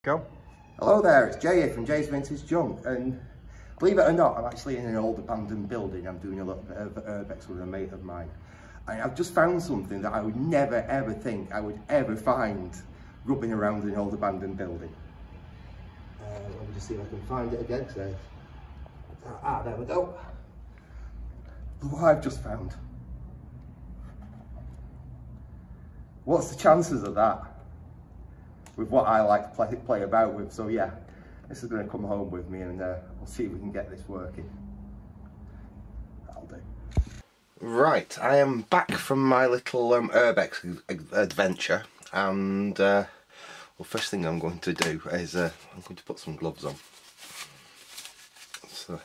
Go. Hello there, it's Jay here from Jay's Vintage Junk, and believe it or not, I'm actually in an old abandoned building. I'm doing a little bit of urbex with a mate of mine, and I've just found something that I would never ever think I would ever find rubbing around in an old abandoned building. Let me just see if I can find it again today. There we go. Look what I've just found. What's the chances of that? With what I like to play about with. So yeah, this is going to come home with me, and we'll see if we can get this working. That'll do. Right, I am back from my little urbex adventure, and well, first thing I'm going to do is I'm going to put some gloves on. So,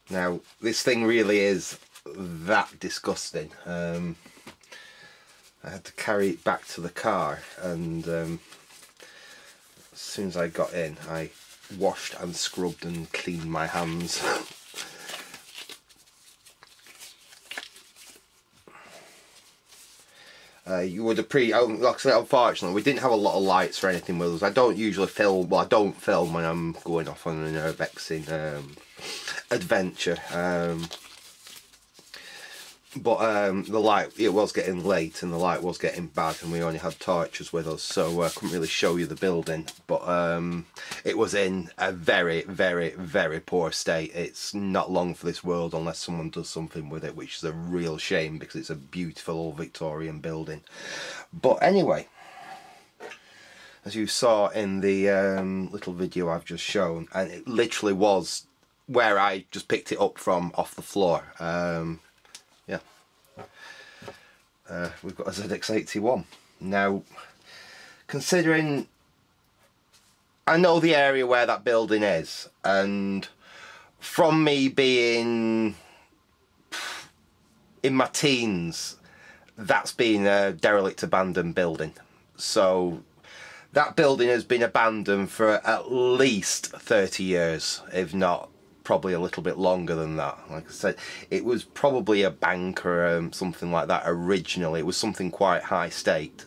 now this thing really is that disgusting. I had to carry it back to the car, and as soon as I got in, I washed and scrubbed and cleaned my hands. You would have like I said, unfortunately, we didn't have a lot of lights or anything with us. I don't usually film, well, I don't film when I'm going off on an urbexing adventure. But the light, it was getting late and the light was getting bad, and we only had torches with us, so I couldn't really show you the building. But it was in a very, very, very poor state. It's not long for this world unless someone does something with it, which is a real shame because it's a beautiful old Victorian building. But anyway, as you saw in the little video I've just shown, and it literally was where I just picked it up from off the floor. Yeah, we've got a ZX81. Now, considering I know the area where that building is, and from me being in my teens, that's been a derelict abandoned building. So that building has been abandoned for at least 30 years, if not probably a little bit longer than that. Like I said, it was probably a bank or something like that originally. It was something quite high staked,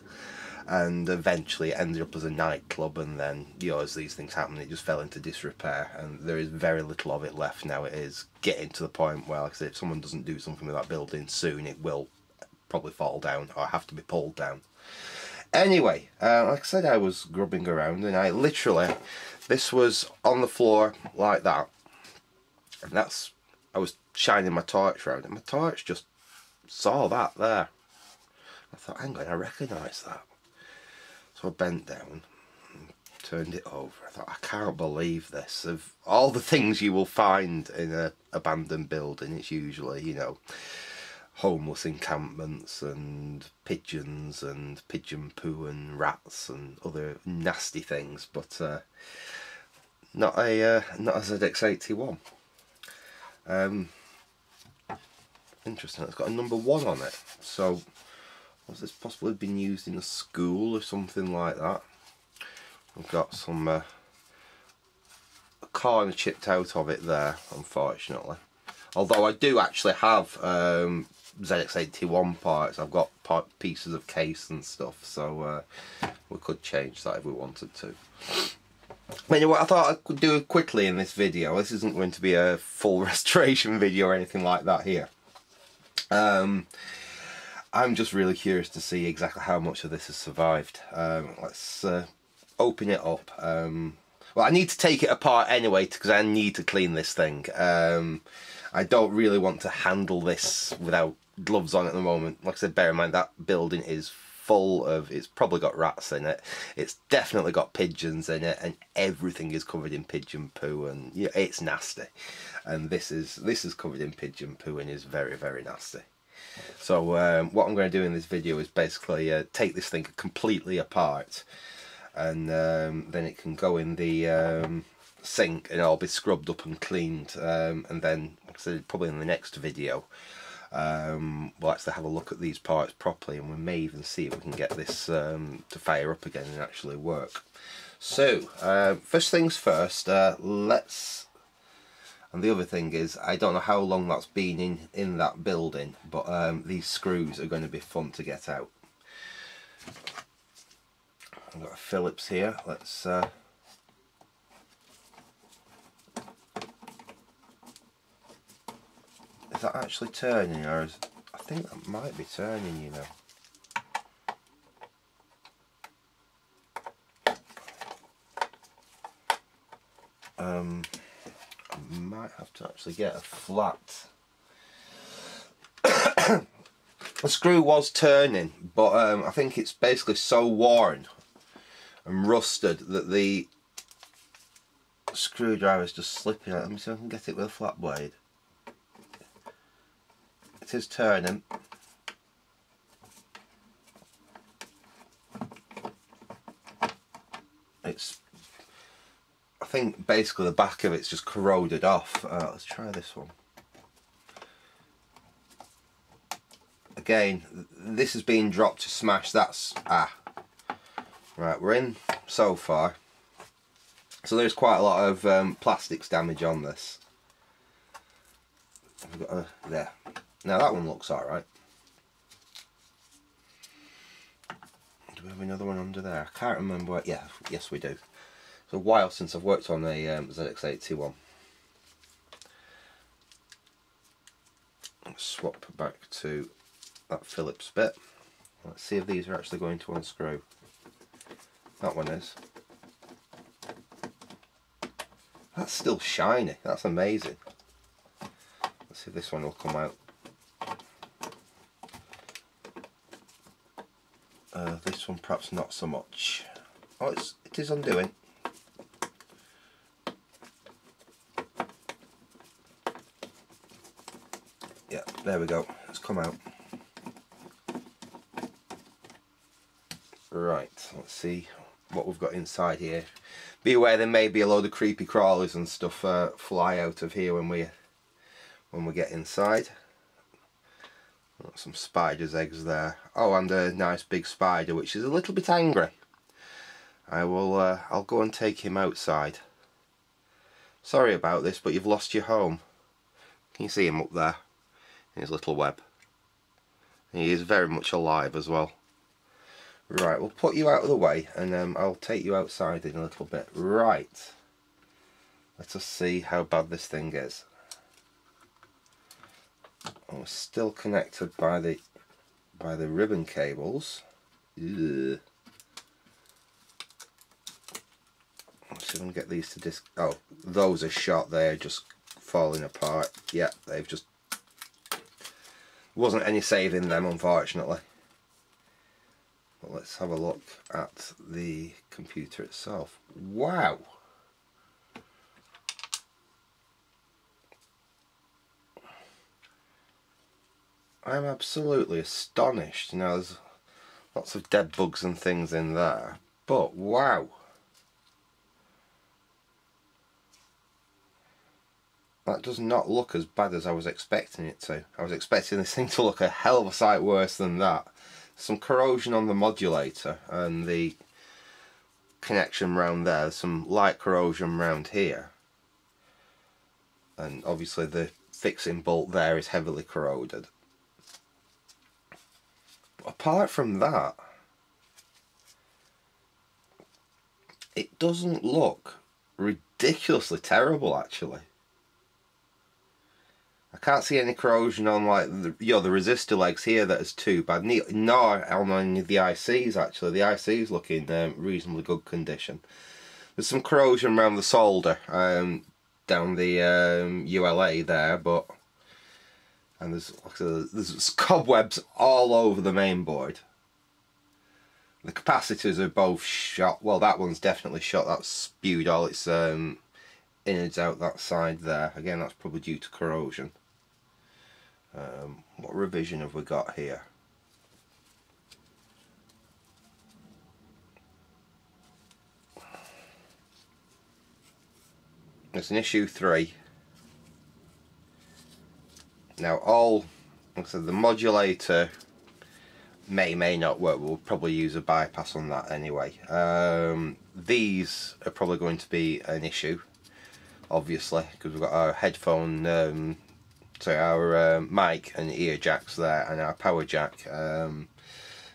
and eventually it ended up as a nightclub, and then, you know, as these things happen, it just fell into disrepair, and there is very little of it left now. It is getting to the point where, like I said, if someone doesn't do something with that building soon, it will probably fall down or have to be pulled down. Anyway, like I said, I was grubbing around, and I literally, this was on the floor like that. And that's, I was shining my torch around, and my torch just saw that there. I thought, hang on, I recognise that. So I bent down and turned it over. I thought, I can't believe this. Of all the things you will find in an abandoned building, it's usually, you know, homeless encampments and pigeons and pigeon poo and rats and other nasty things, but not a ZX81. Interesting, it's got a number 1 on it, so has this possibly been used in a school or something like that? We've got some a corner chipped out of it there, unfortunately, although I do actually have ZX81 parts. I've got pieces of case and stuff, so we could change that if we wanted to. Anyway, I thought I could do it quickly in this video. This isn't going to be a full restoration video or anything like that here. I'm just really curious to see exactly how much of this has survived. Let's open it up. Well, I need to take it apart anyway because I need to clean this thing. I don't really want to handle this without gloves on at the moment. Like I said, bear in mind that building is full of, it's probably got rats in it, it's definitely got pigeons in it, and everything is covered in pigeon poo, and yeah, it's nasty. And this is covered in pigeon poo and is very, very nasty. So what I'm going to do in this video is basically take this thing completely apart, and then it can go in the sink and it'll be scrubbed up and cleaned, and then, like I said, probably in the next video we'll actually have a look at these parts properly, and we may even see if we can get this to fire up again and actually work. So first things first, let's, and the other thing is, I don't know how long that's been in that building, but these screws are going to be fun to get out. I've got a Phillips here. Let's is that actually turning, or is, I think that might be turning, you know. I might have to actually get a flat. The screw was turning, but I think it's basically so worn and rusted that the screwdriver is just slipping out. Let me see if I can get it with a flat blade. It is turning. It's, I think basically the back of it's just corroded off. Let's try this one. Again, this is being dropped to smash. That's right. We're in so far. So there's quite a lot of plastics damage on this. We've got there. Now that one looks alright. Do we have another one under there? I can't remember what. Yeah, yes we do. It's a while since I've worked on a ZX81. Let's swap back to that Phillips bit. Let's see if these are actually going to unscrew. That one is. That's still shiny. That's amazing. Let's see if this one will come out. This one perhaps not so much. Oh, it is undoing. Yeah, there we go. It's come out. Right, let's see what we've got inside here. Be aware there may be a load of creepy crawlers and stuff fly out of here when we get inside. Got some spider's eggs there. Oh, and a nice big spider which is a little bit angry. I'll go and take him outside. Sorry about this, but you've lost your home. Can you see him up there in his little web? He is very much alive as well. Right, we'll put you out of the way and I'll take you outside in a little bit. Right, let us see how bad this thing is. We're still connected by the ribbon cables. Ugh. Let's see if I can get these to disc. Oh, those are shot. They're just falling apart. Yeah, they've just. Wasn't any saving them, unfortunately. But let's have a look at the computer itself. Wow. I'm absolutely astonished. Now there's lots of dead bugs and things in there, but wow. That does not look as bad as I was expecting it to. I was expecting this thing to look a hell of a sight worse than that. Some corrosion on the modulator and the connection round there. There's some light corrosion round here. And obviously the fixing bolt there is heavily corroded. Apart from that, it doesn't look ridiculously terrible actually. I can't see any corrosion on like the resistor legs here that is too bad, nor on any of the ICs actually. The ICs look in reasonably good condition. There's some corrosion around the solder down the ULA there, but and there's cobwebs all over the main board. The capacitors are both shot. Well, that one's definitely shot. That's spewed all its innards out that side there. Again, that's probably due to corrosion. What revision have we got here? It's an issue 3. Now like I said, the modulator may not work. We'll probably use a bypass on that anyway. These are probably going to be an issue, obviously, because we've got our headphone, our mic and ear jacks there, and our power jack.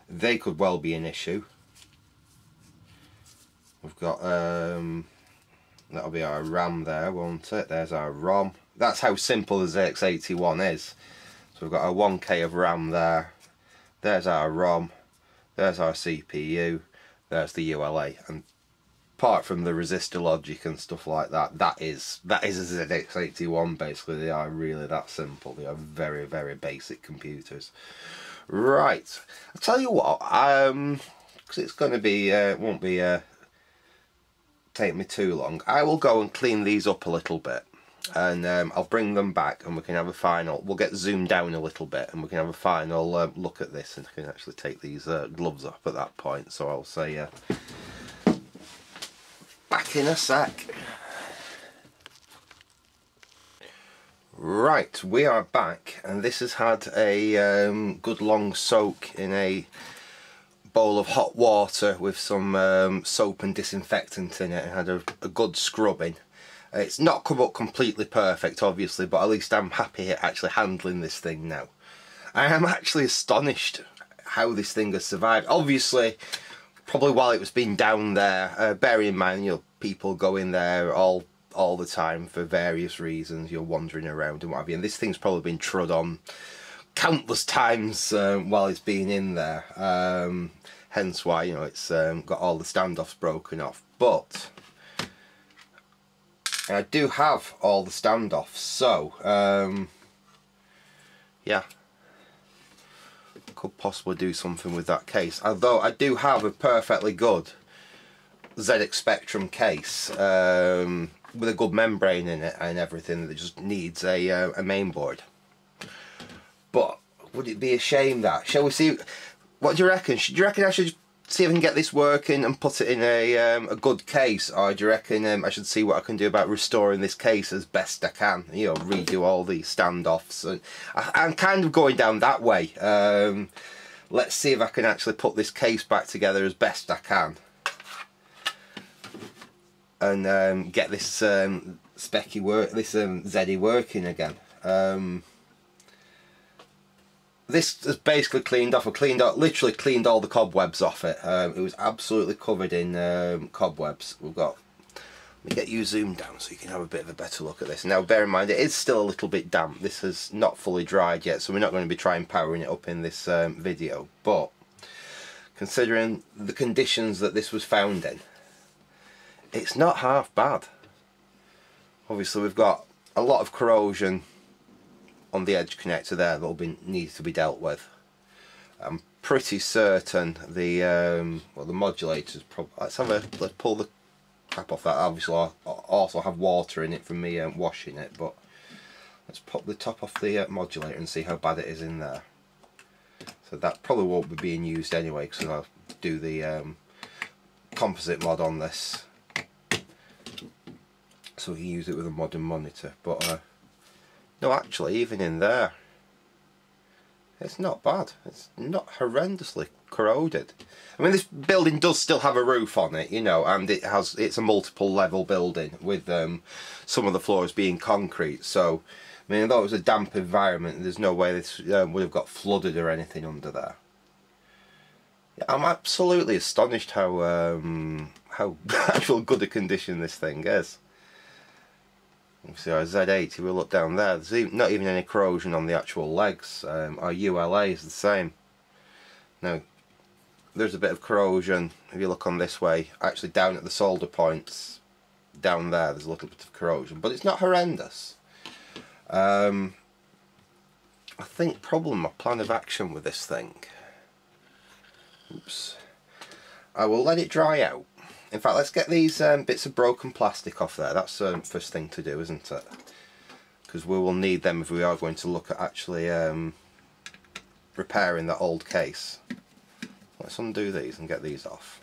They could well be an issue. We've got that'll be our RAM there, won't it? There's our ROM. That's how simple the ZX81 is. So we've got our 1K of RAM there. There's our ROM. There's our CPU. There's the ULA. And apart from the resistor logic and stuff like that, that is a ZX81 basically. They are really that simple. They are very, very basic computers. Right, I'll tell you what, because it's going to be, won't be take me too long, I will go and clean these up a little bit, and I'll bring them back and we can have a final, we'll get zoomed down a little bit and we can have a final look at this, and I can actually take these gloves off at that point. So I'll say back in a sec. Right, we are back, and this has had a good long soak in a bowl of hot water with some soap and disinfectant in it, and had a good scrubbing. It's not come up completely perfect obviously, but at least I'm happy at actually handling this thing now. I am actually astonished how this thing has survived. Obviously, probably while it was being down there, bearing in mind, you know, people go in there all the time for various reasons, you're wandering around and what have you, and this thing's probably been trod on countless times while it's been in there, hence why, you know, it's got all the standoffs broken off. But I do have all the standoffs, so yeah, could possibly do something with that case. Although I do have a perfectly good ZX Spectrum case with a good membrane in it and everything, that just needs a main board. But would it be a shame that, shall we see, what do you reckon? Do you reckon I should see if I can get this working and put it in a good case, or do you reckon I should see what I can do about restoring this case as best I can, you know, redo all the standoffs? And I'm kind of going down that way. Let's see if I can actually put this case back together as best I can, and get this specky work, this ZE working again. This has basically cleaned off. Literally cleaned all the cobwebs off it. It was absolutely covered in cobwebs. We've got, let me get you zoomed down so you can have a bit of a better look at this. Now bear in mind, it is still a little bit damp. This has not fully dried yet, so we're not going to be trying powering it up in this video. But considering the conditions that this was found in, it's not half bad. Obviously we've got a lot of corrosion on the edge connector there that'll be needs to be dealt with. I'm pretty certain the well, the modulator's probably, let's pull the cap off that. Obviously I'll also have water in it from me washing it, but let's pop the top off the modulator and see how bad it is in there. So that probably won't be being used anyway, because I'll do the composite mod on this, so we can use it with a modern monitor. But no, actually, even in there, it's not bad. It's not horrendously corroded. I mean, this building does still have a roof on it, you know, and it's a multiple level building with some of the floors being concrete. So, I mean, although it was a damp environment, there's no way this would have got flooded or anything under there. Yeah, I'm absolutely astonished how actual good a condition this thing is. See our Z80, we look down there, there's not even any corrosion on the actual legs. Our ULA is the same. Now, there's a bit of corrosion, if you look on this way, actually down at the solder points, down there's a little bit of corrosion, but it's not horrendous. I think probably my plan of action with this thing, oops, I will let it dry out. In fact, let's get these bits of broken plastic off there. That's the first thing to do, isn't it? Because we will need them if we are going to look at actually repairing that old case. Let's undo these and get these off.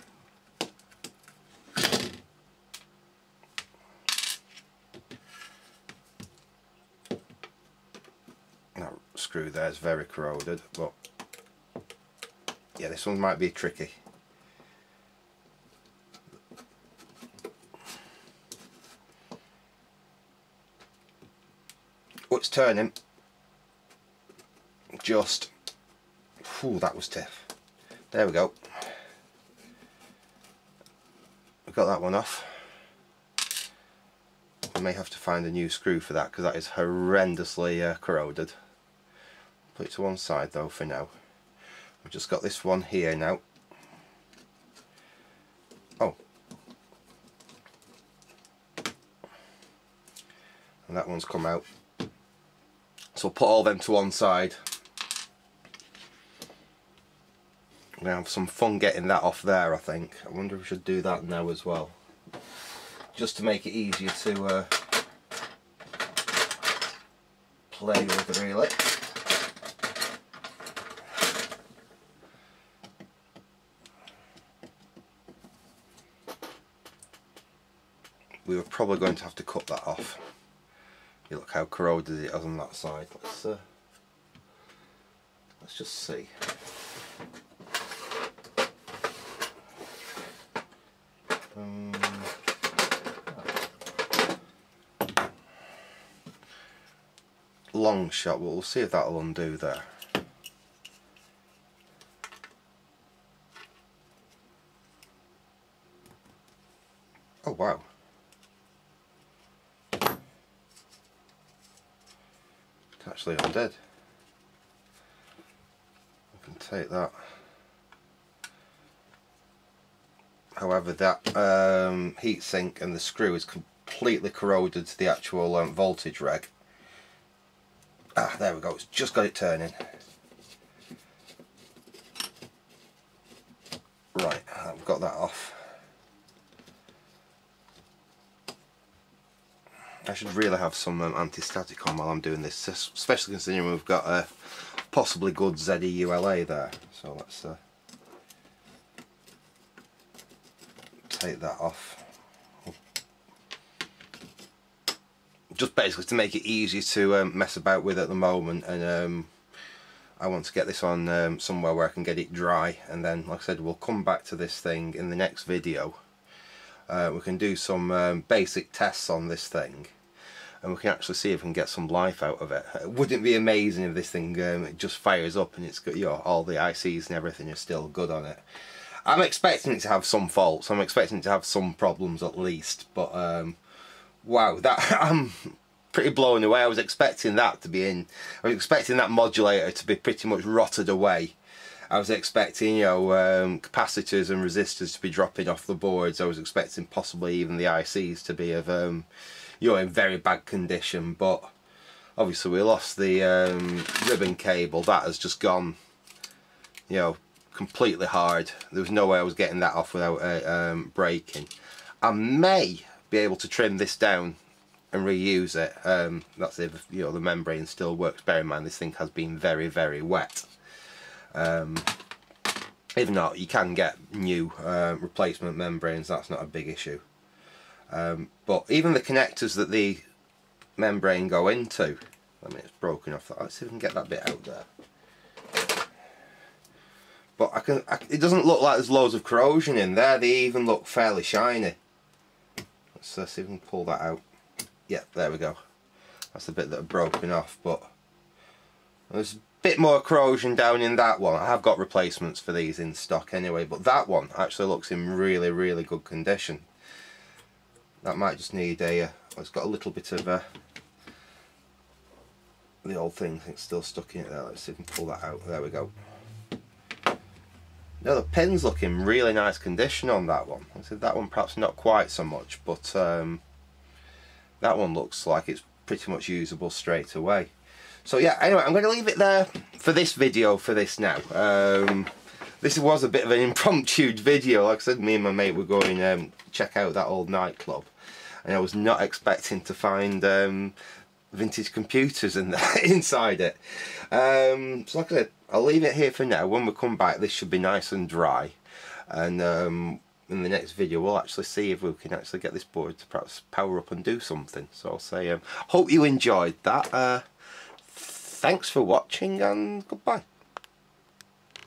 That screw there is very corroded, but yeah, this one might be tricky. Oh, it's turning. Just. Ooh, that was stiff. There we go. we got that one off. I may have to find a new screw for that because that is horrendously corroded. Put it to one side though for now. We've just got this one here now. Oh. And that one's come out. So we'll put all them to one side. I'm going to have some fun getting that off there, I think. I wonder if we should do that now as well. Just to make it easier to play with the derelict. We were probably going to have to cut that off. You look how corroded it is on that side. Let's just see. Long shot, but we'll see if that'll undo there. Oh wow. It actually undid. I can take that. However, that heatsink and the screw is completely corroded to the actual voltage reg. Ah, there we go, it's just got it turning. Right, I've got that off. I should really have some anti-static on while I'm doing this, especially considering we've got a possibly good ZEULA there. So let's take that off. Just basically to make it easier to mess about with at the moment, and I want to get this on somewhere where I can get it dry, and then like I said, we'll come back to this thing in the next video. We can do some basic tests on this thing, and we can actually see if we can get some life out of it. Wouldn't it be amazing if this thing it just fires up and it's got, you know, all the ICs and everything are still good on it. I'm expecting it to have some faults, I'm expecting it to have some problems at least, but wow, that I'm pretty blown away. I was expecting that to be in. I was expecting that modulator to be pretty much rotted away. I was expecting, you know, capacitors and resistors to be dropping off the boards. I was expecting possibly even the ICs to be of, you know, in very bad condition. But obviously we lost the ribbon cable. That has just gone, you know, completely hard. There was no way I was getting that off without breaking. I may be able to trim this down and reuse it. That's if, you know, the membrane still works. Bear in mind this thing has been very, very wet. If not, you can get new replacement membranes. That's not a big issue. But even the connectors that the membrane go into, I mean, it's broken off. Let's see if we can get that bit out there. But it doesn't look like there's loads of corrosion in there. They even look fairly shiny. Let's see if we can pull that out. Yeah, there we go. That's the bit that are broken off, but there's a bit more corrosion down in that one. I have got replacements for these in stock anyway, but that one actually looks in really, really good condition. That might just need a, it's got a little bit of the old thing, I think, still stuck in it there. Let's see if we can pull that out. There we go. No, the pin's look in really nice condition on that one. I said that one perhaps not quite so much, but that one looks like it's pretty much usable straight away. So yeah, anyway, I'm going to leave it there for this video for this now. This was a bit of an impromptu video. Like I said, me and my mate were going check out that old nightclub, and I was not expecting to find vintage computers in there, inside it. So like I said, I'll leave it here for now. When we come back, this should be nice and dry, and in the next video we'll actually see if we can actually get this board to perhaps power up and do something. So I'll say hope you enjoyed that. Thanks for watching, and goodbye.